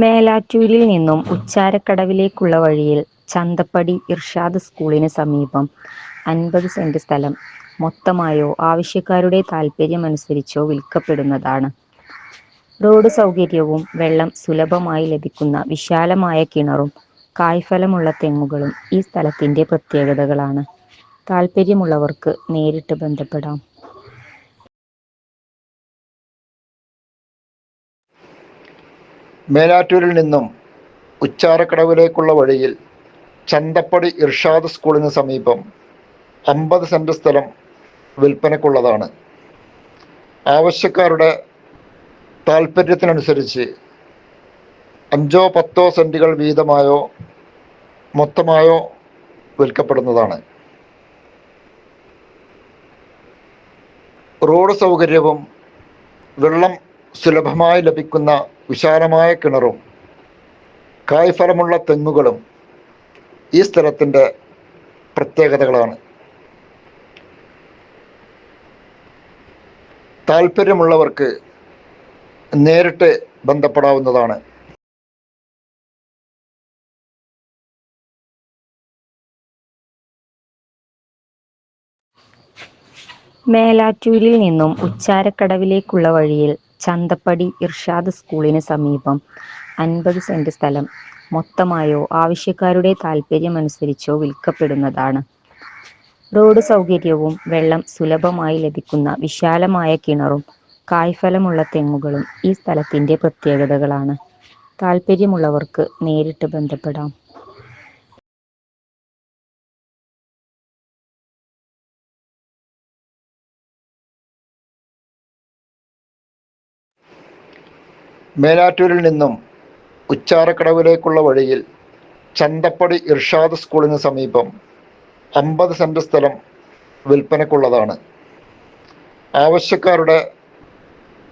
മേലാറ്റൂരിൽ നിന്നും ഉച്ചാരക്കടവിലേക്കുള്ള വഴിയിൽ ചന്തപ്പടി ഇർഷാദ് സ്കൂളിന് സമീപം 50 സെന്റ് സ്ഥലം മൊത്തമായോ ആവശ്യക്കാരുടെ താൽപര്യമനുസരിച്ചോ വിൽക്കപ്പെടുന്നതാണ്. റോഡ് സൗകര്യവും വെള്ളം സുലഭമായി ലഭിക്കുന്ന വിശാലമായ കിണറും കായ്ഫലമുള്ള തെങ്ങുകളും ഈ സ്ഥലത്തിന്റെ പ്രത്യേകതകളാണ്. താൽപര്യമുള്ളവർക്ക് നേരിട്ട് ബന്ധപ്പെടാം. മേലാറ്റൂരിൽ നിന്നും ഉച്ചാരക്കടവിലേക്കുള്ള വഴിയിൽ ചന്തപ്പടി ഇർഷാദ് സ്കൂളിന് സമീപം 50 സെന്റ് സ്ഥലം വിൽപ്പനയ്ക്കുള്ളതാണ്. ആവശ്യക്കാരുടെ താൽപ്പര്യത്തിനനുസരിച്ച് 5-10 സെന്റുകൾ വീതമായോ മൊത്തമായോ വിൽക്കപ്പെടുന്നതാണ്. റോഡ് സൗകര്യവും വെള്ളം സുലഭമായി ലഭിക്കുന്ന വിശാലമായ കിണറും കായ്ഫലമുള്ള തെങ്ങുകളും ഈ സ്ഥലത്തിൻ്റെ പ്രത്യേകതകളാണ്. താൽപ്പര്യമുള്ളവർക്ക് നേരിട്ട് ബന്ധപ്പെടാവുന്നതാണ്. മേലാറ്റൂരിൽ നിന്നും ഉച്ചാരക്കടവിലേക്കുള്ള വഴിയിൽ ചന്തപ്പടി ഇർഷാദ് സ്കൂളിന് സമീപം 50 സെന്റ് സ്ഥലം മൊത്തമായോ ആവശ്യക്കാരുടെ താൽപര്യമനുസരിച്ചോ വിൽക്കപ്പെടുന്നതാണ്. റോഡ് സൗകര്യവും വെള്ളം സുലഭമായി ലഭിക്കുന്ന വിശാലമായ കിണറും കായ്ഫലമുള്ള തെങ്ങുകളും ഈ സ്ഥലത്തിന്റെ പ്രത്യേകതകളാണ്. താൽപര്യമുള്ളവർക്ക് നേരിട്ട് ബന്ധപ്പെടാം. മേലാറ്റൂരിൽ നിന്നും ഉച്ചാരക്കടവിലേക്കുള്ള വഴിയിൽ ചന്തപ്പടി ഇർഷാദ് സ്കൂളിന് സമീപം 50 സെന്റ് സ്ഥലം വിൽപ്പനയ്ക്കുള്ളതാണ്. ആവശ്യക്കാരുടെ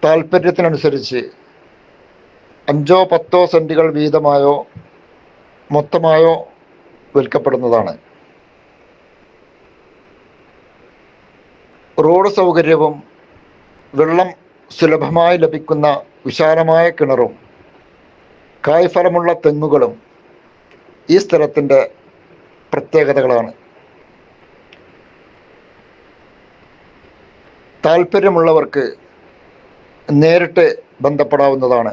താൽപ്പര്യത്തിനനുസരിച്ച് 5-10 സെന്റുകൾ വീതമായോ മൊത്തമായോ വിൽക്കപ്പെടുന്നതാണ്. റോഡ് സൗകര്യവും വെള്ളം സുലഭമായി ലഭിക്കുന്ന വിശാലമായ കിണറും കായ്ഫലമുള്ള തെങ്ങുകളും ഈ സ്ഥലത്തിൻ്റെ പ്രത്യേകതകളാണ്. താൽപ്പര്യമുള്ളവർക്ക് നേരിട്ട് ബന്ധപ്പെടാവുന്നതാണ്.